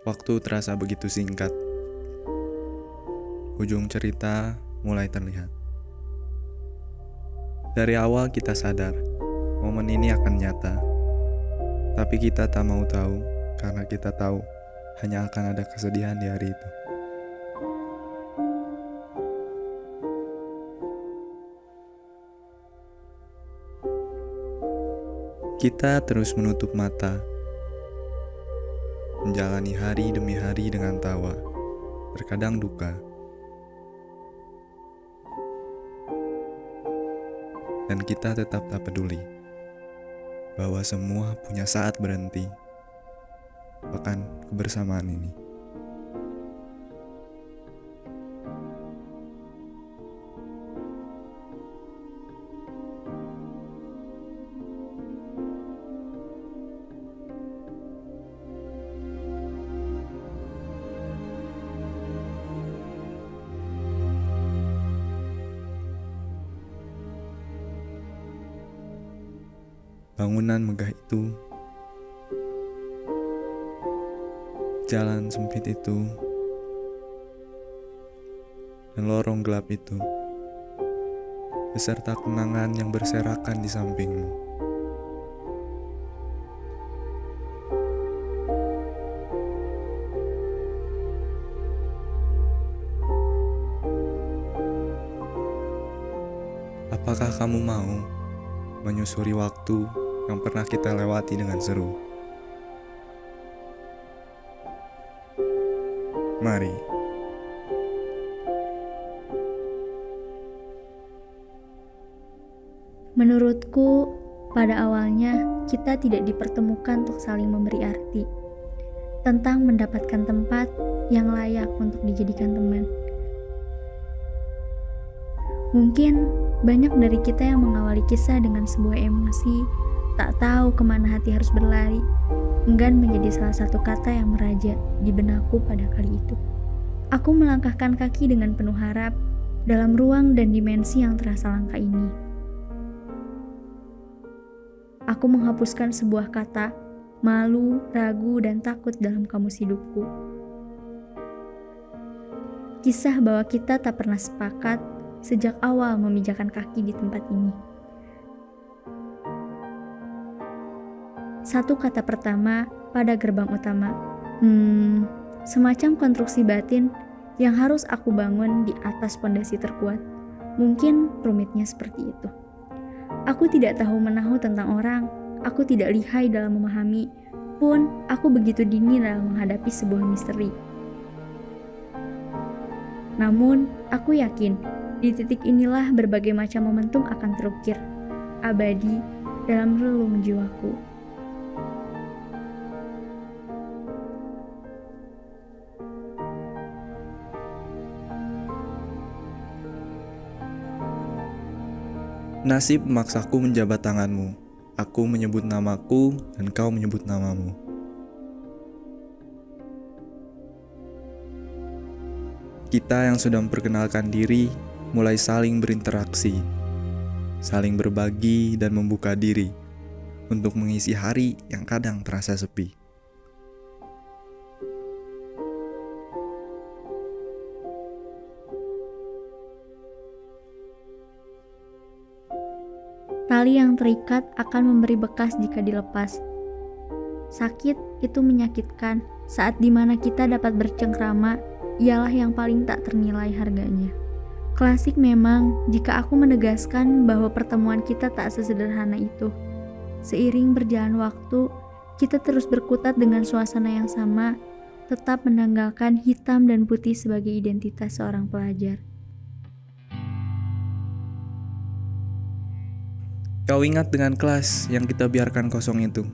Waktu terasa begitu singkat. Ujung cerita mulai terlihat. Dari awal kita sadar, momen ini akan nyata. Tapi kita tak mau tahu, karena kita tahu hanya akan ada kesedihan di hari itu. Kita terus menutup mata, menjalani hari demi hari dengan tawa, terkadang duka. Dan kita tetap tak peduli bahwa semua punya saat berhenti, bahkan kebersamaan ini. Bangunan megah itu, jalan sempit itu, dan lorong gelap itu, beserta kenangan yang berserakan di sampingmu. Apakah kamu mau menyusuri waktu yang pernah kita lewati dengan seru? Mari. Menurutku, pada awalnya kita tidak dipertemukan untuk saling memberi arti tentang mendapatkan tempat yang layak untuk dijadikan teman. Mungkin banyak dari kita yang mengawali kisah dengan sebuah emosi, tak tahu kemana hati harus berlari, enggan menjadi salah satu kata yang meraja di benakku pada kali itu. Aku melangkahkan kaki dengan penuh harap dalam ruang dan dimensi yang terasa langka ini. Aku menghapuskan sebuah kata, malu, ragu, dan takut dalam kamus hidupku. Kisah bahwa kita tak pernah sepakat sejak awal memijakan kaki di tempat ini. Satu kata pertama pada gerbang utama. Semacam konstruksi batin yang harus aku bangun di atas pondasi terkuat. Mungkin rumitnya seperti itu. Aku tidak tahu menahu tentang orang. Aku tidak lihai dalam memahami. Pun aku begitu dini dalam menghadapi sebuah misteri. Namun, aku yakin di titik inilah berbagai macam momentum akan terukir, abadi dalam relung jiwaku. Nasib memaksaku menjabat tanganmu. Aku menyebut namaku dan kau menyebut namamu. Kita yang sudah memperkenalkan diri mulai saling berinteraksi, saling berbagi dan membuka diri untuk mengisi hari yang kadang terasa sepi. Tali yang terikat akan memberi bekas jika dilepas. Sakit itu menyakitkan saat dimana kita dapat bercengkrama ialah yang paling tak ternilai harganya. Klasik memang jika aku menegaskan bahwa pertemuan kita tak sesederhana itu. Seiring berjalan waktu, kita terus berkutat dengan suasana yang sama, tetap menanggalkan hitam dan putih sebagai identitas seorang pelajar. Kau ingat dengan kelas yang kita biarkan kosong itu?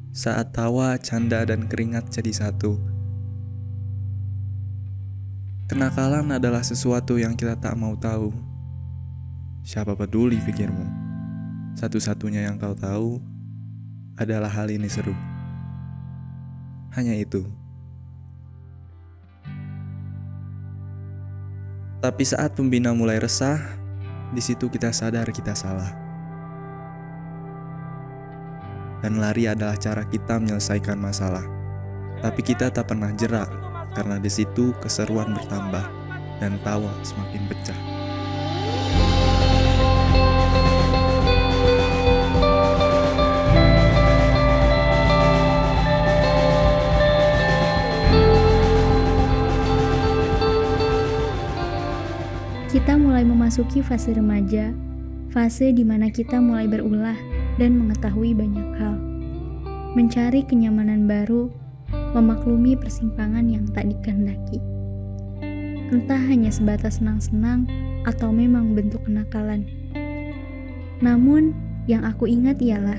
Saat tawa, canda, dan keringat jadi satu. Kenakalan adalah sesuatu yang kita tak mau tahu. Siapa peduli pikirmu? Satu-satunya yang kau tahu adalah hal ini seru. Hanya itu. Tapi saat pembina mulai resah, di situ kita sadar kita salah. Dan lari adalah cara kita menyelesaikan masalah. Tapi kita tak pernah jerak, karena di situ keseruan bertambah dan tawa semakin pecah. Kita mulai memasuki fase remaja, fase di mana kita mulai berulah dan mengetahui banyak hal. Mencari kenyamanan baru, memaklumi persimpangan yang tak dikehendaki. Entah hanya sebatas senang-senang atau memang bentuk kenakalan. Namun, yang aku ingat ialah,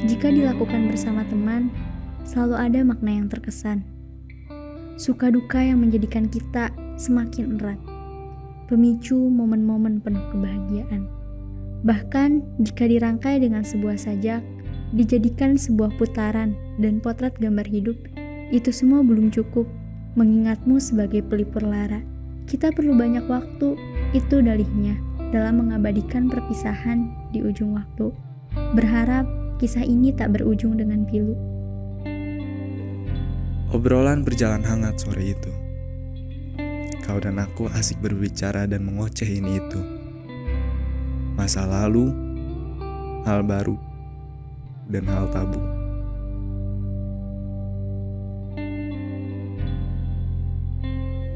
jika dilakukan bersama teman, selalu ada makna yang terkesan. Suka duka yang menjadikan kita semakin erat. Pemicu momen-momen penuh kebahagiaan. Bahkan jika dirangkai dengan sebuah sajak, dijadikan sebuah putaran dan potret gambar hidup, itu semua belum cukup mengingatmu sebagai pelipur lara. Kita perlu banyak waktu, itu dalihnya, dalam mengabadikan perpisahan di ujung waktu. Berharap kisah ini tak berujung dengan pilu. Obrolan berjalan hangat sore itu. Kau dan aku asik berbicara dan mengoceh ini itu. Masa lalu, hal baru, dan hal tabu.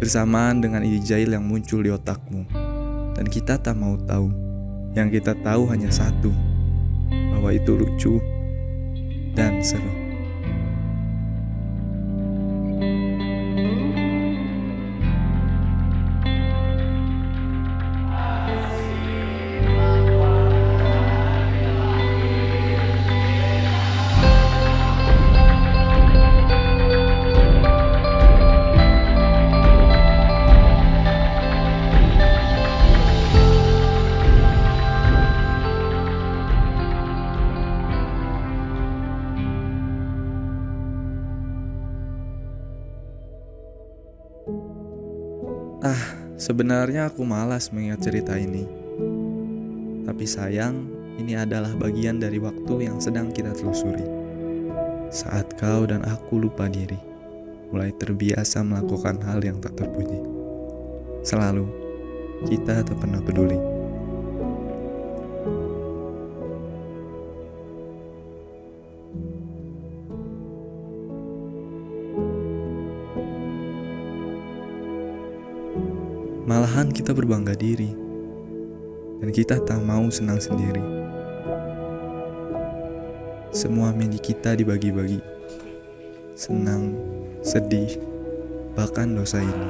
Bersamaan dengan ide jahil yang muncul di otakmu, dan kita tak mau tahu. Yang kita tahu hanya satu, bahwa itu lucu dan seru. Sebenarnya aku malas mengingat cerita ini. Tapi sayang, ini adalah bagian dari waktu yang sedang kita telusuri. Saat kau dan aku lupa diri, mulai terbiasa melakukan hal yang tak terpuji. Selalu, kita tak pernah peduli. Malahan kita berbangga diri, dan kita tak mau senang sendiri. Semua milik kita dibagi-bagi, senang, sedih, bahkan dosa ini.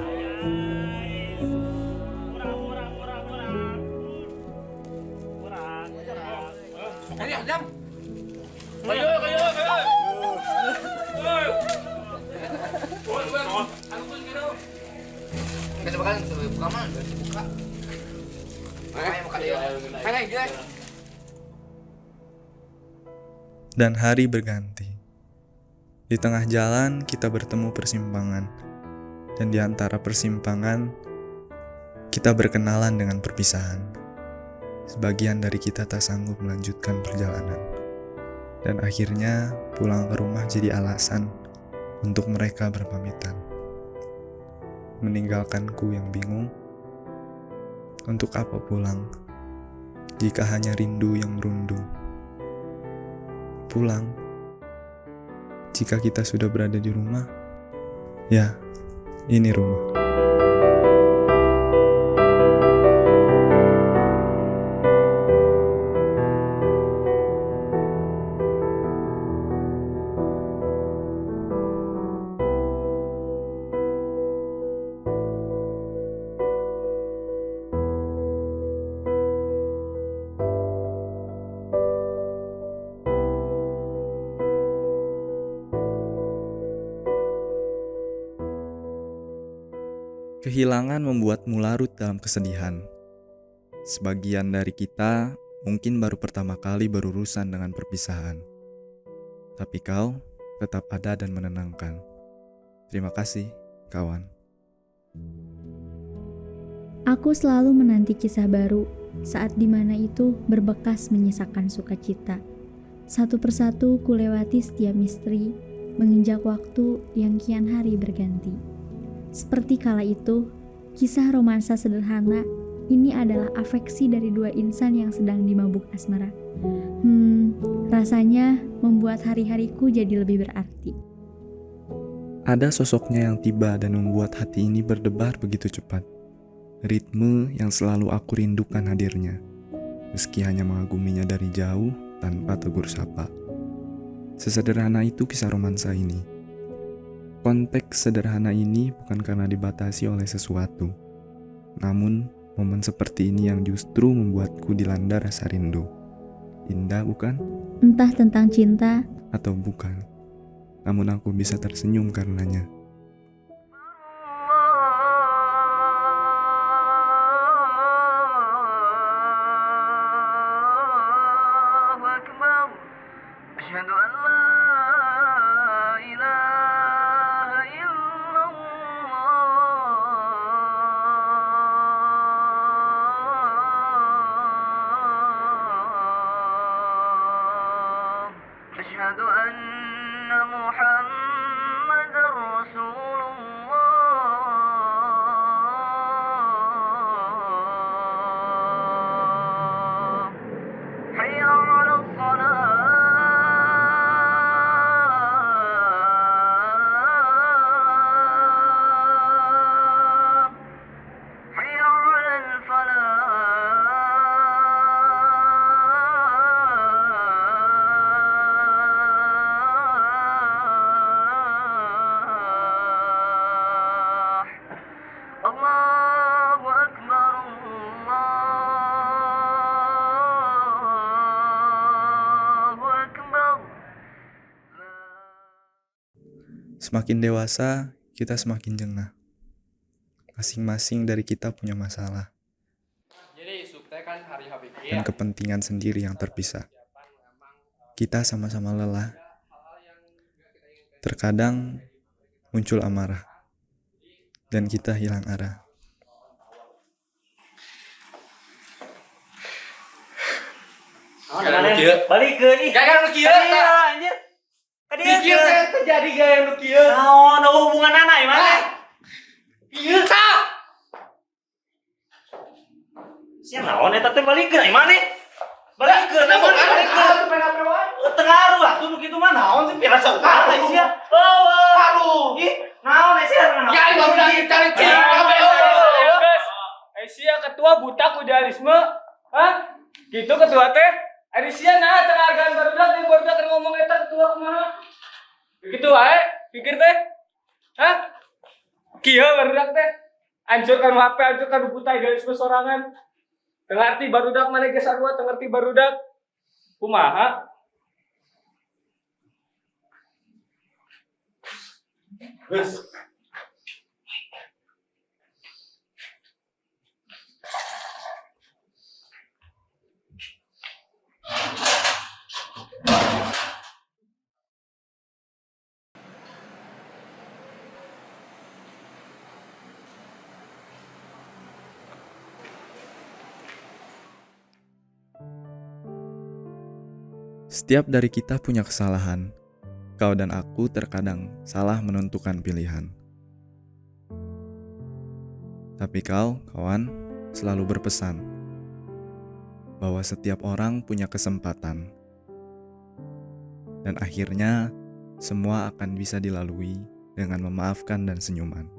Dan hari berganti. Di tengah jalan kita bertemu persimpangan. Dan di antara persimpangan kita berkenalan dengan perpisahan. Sebagian dari kita tak sanggup melanjutkan perjalanan. Dan akhirnya pulang ke rumah jadi alasan untuk mereka berpamitan. Meninggalkanku yang bingung. Untuk apa pulang jika hanya rindu yang merundung? Pulang jika kita sudah berada di rumah. Ya, ini rumah. Kehilangan membuatmu larut dalam kesedihan. Sebagian dari kita mungkin baru pertama kali berurusan dengan perpisahan. Tapi kau tetap ada dan menenangkan. Terima kasih, kawan. Aku selalu menanti kisah baru saat dimana itu berbekas menyisakan sukacita. Satu persatu kulewati setiap misteri, menginjak waktu yang kian hari berganti. Seperti kala itu, kisah romansa sederhana ini adalah afeksi dari dua insan yang sedang dimabuk asmara. Rasanya membuat hari-hariku jadi lebih berarti. Ada sosoknya yang tiba dan membuat hati ini berdebar begitu cepat. Ritme yang selalu aku rindukan hadirnya, meski hanya mengaguminya dari jauh tanpa tegur sapa. Sesederhana itu kisah romansa ini. Konteks sederhana ini bukan karena dibatasi oleh sesuatu, namun momen seperti ini yang justru membuatku dilanda rasa rindu. Indah bukan? Entah tentang cinta Atau bukan, namun aku bisa tersenyum karenanya. أشهد أن محمد رسول الله حي على الصلاة حي على الفلاح الله أكبر الله أكبر. Semakin dewasa, kita semakin jengah. Masing-masing dari kita punya masalah Jadi isuk kan hari HBG dan kepentingan sendiri yang terpisah. Kita sama-sama lelah. Terkadang muncul amarah dan kita hilang arah. Balik ke nih. Gak kan lu kieu Iya, anjir. Tadi Pikir teh terjadi gaya nu kieu. naon hubungan anak mana? Kieu tah. Sia naon eta teh balik ke mana? Balik ke naon balik ke. Tengaruh waktu nu kitu mah naon sih pirasa utara sia. Aduh. Ih, naon sia naon. Ya ibu bilang cari ciri apa Asia ketua buta kudarisme. Hah? Gitu ketua teh. Asia nah tengah barudak ngomong eta ketua kumaha? Begitu wae, pikir teh. Hah? Kieu barudak teh. Hancurkan HP, hancurkan buta idealisme sorangan. Tengarti barudak mana ge sarua, tengarti barudak. Kumaha? Geus. Setiap dari kita punya kesalahan. Kau dan aku terkadang salah menentukan pilihan. Tapi kau, kawan, selalu berpesan bahwa setiap orang punya kesempatan. Dan akhirnya, semua akan bisa dilalui dengan memaafkan dan senyuman.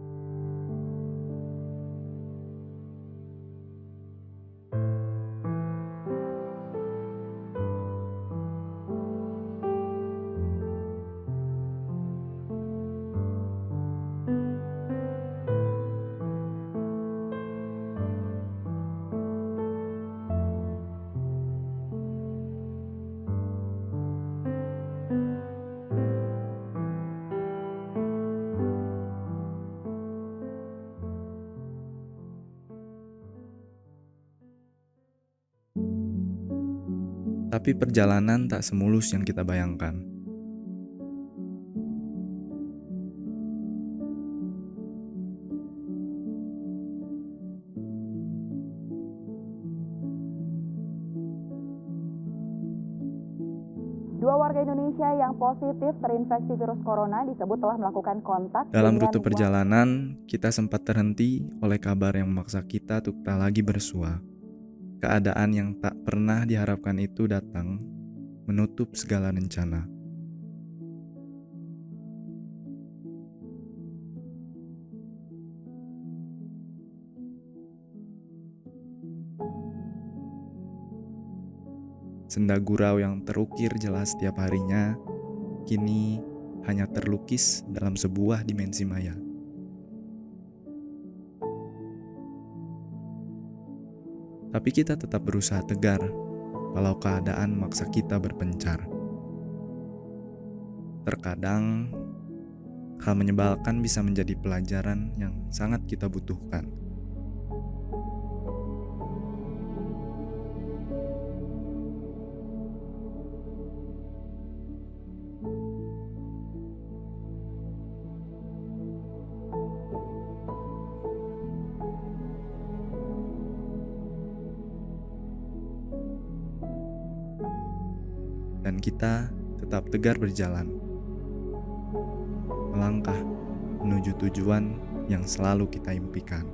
Tapi perjalanan tak semulus yang kita bayangkan. Dua warga Indonesia yang positif terinfeksi virus corona disebut telah melakukan kontak Dalam dengan rute perjalanan, kita sempat terhenti oleh kabar yang memaksa kita untuk tak lagi bersua. Keadaan yang tak pernah diharapkan itu datang, menutup segala rencana. Senda gurau yang terukir jelas setiap harinya, kini hanya terlukis dalam sebuah dimensi maya. Tapi kita tetap berusaha tegar, walau keadaan memaksa kita berpencar. Terkadang, hal menyebalkan bisa menjadi pelajaran yang sangat kita butuhkan. Dan kita tetap tegar berjalan, melangkah menuju tujuan yang selalu kita impikan.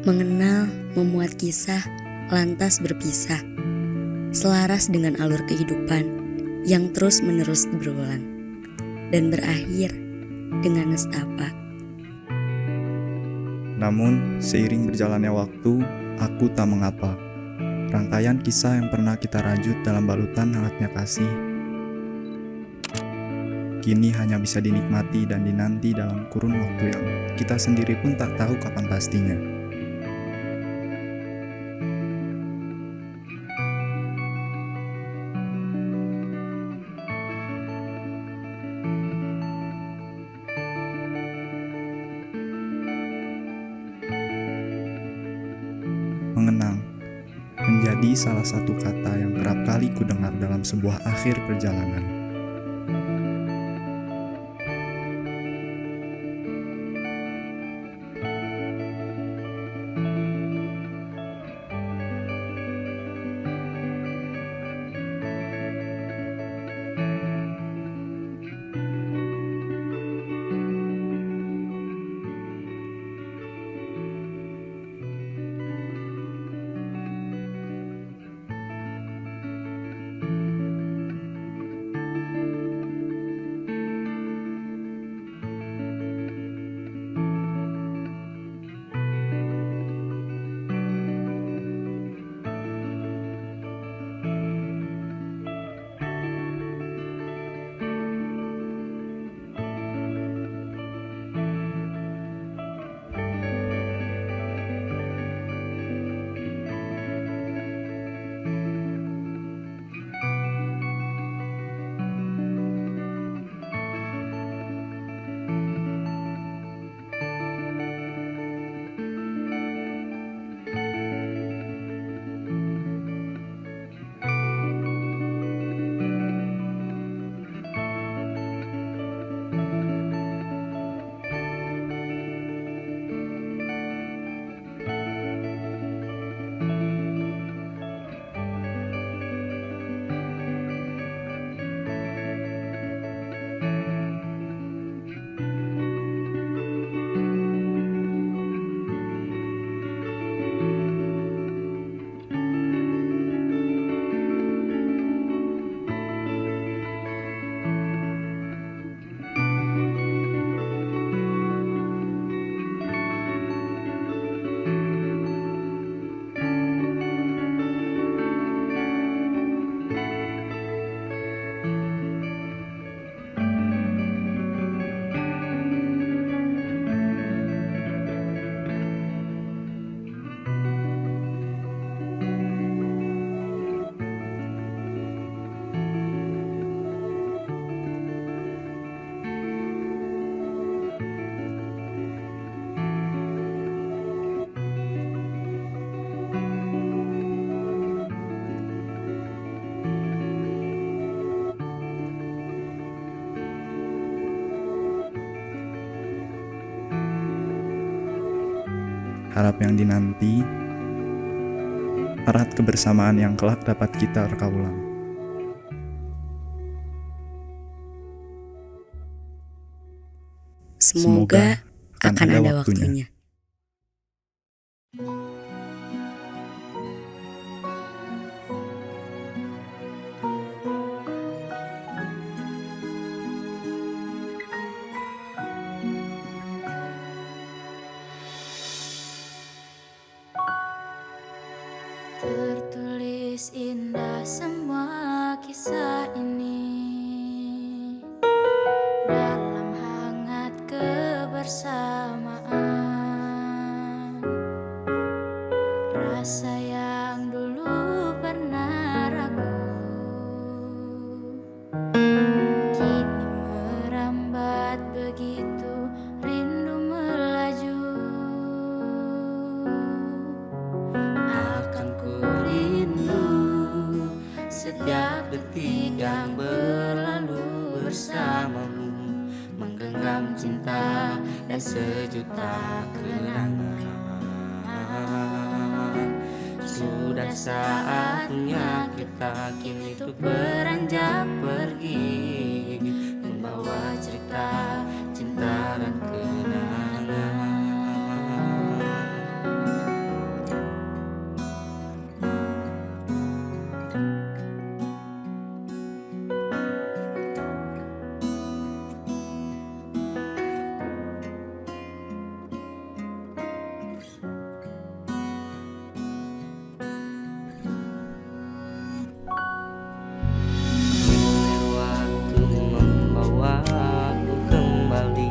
Mengenal, memuat kisah, lantas berpisah, selaras dengan alur kehidupan yang terus-menerus berulang, dan berakhir dengan nestapa. Namun, seiring berjalannya waktu, aku tak mengapa. Rangkaian kisah yang pernah kita rajut dalam balutan hangatnya kasih, kini hanya bisa dinikmati dan dinanti dalam kurun waktu yang kita sendiri pun tak tahu kapan pastinya. Mengenang menjadi salah satu kata yang kerap kali kudengar dalam sebuah akhir perjalanan. harap yang dinanti, erat kebersamaan yang kelak dapat kita reka ulang. Semoga akan ada waktunya. Tertulis indah semua kisah ini dalam hangat kebersamaan. Rasa yang dulu pernah ragu kini merambat begitu rindu melaju. Akan ku rindu setiap detik yang berlalu bersamamu, menggenggam cinta dan sejuta kenangan. Sudah saatnya kita kini tuh beranjak pergi, membawa cerita cinta dan kenangan. Waktu membawaku kembali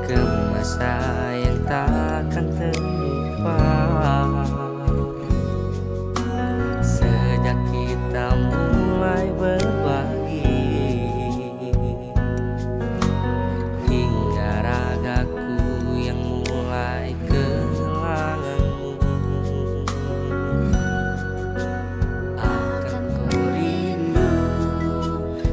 ke masa yang takkan terlupa. Sejak kita mulai berbagi hingga ragaku yang mulai kehilanganmu. Akan ku rindu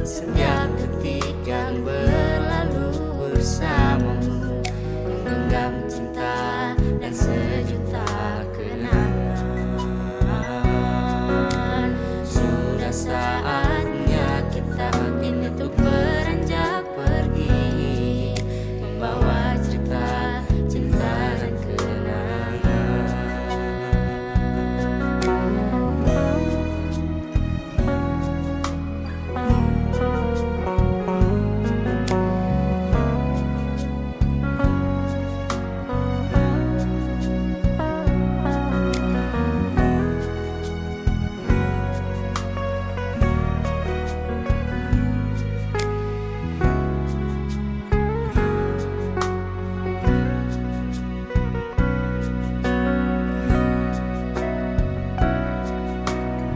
setiap detik yang berlalu bersamamu, menggenggam cinta dan sejuta kenangan. Sudah saatnya kita kini tuh beranjak pergi, membawa cerita cinta dan kenangan.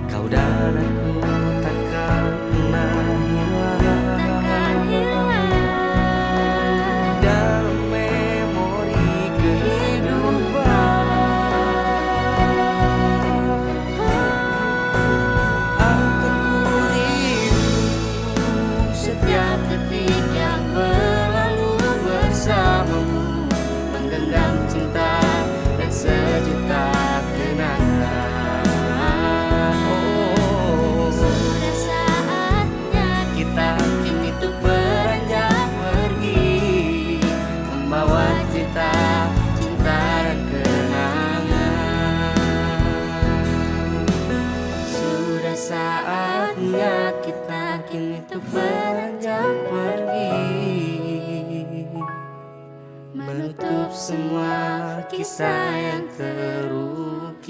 Kau dan aku takkan pernah hilang dalam memori kehidupan. Akan ku rindu setiap detik yang berlalu bersamamu, menggenggam cinta dan sejuta kenangan. Sudah saatnya kita kini tuh beranjak pergi, membawa cerita cinta dan kenangan. Sudah saatnya kita kini tuh beranjak pergi, menutup semua kisah yang terukir.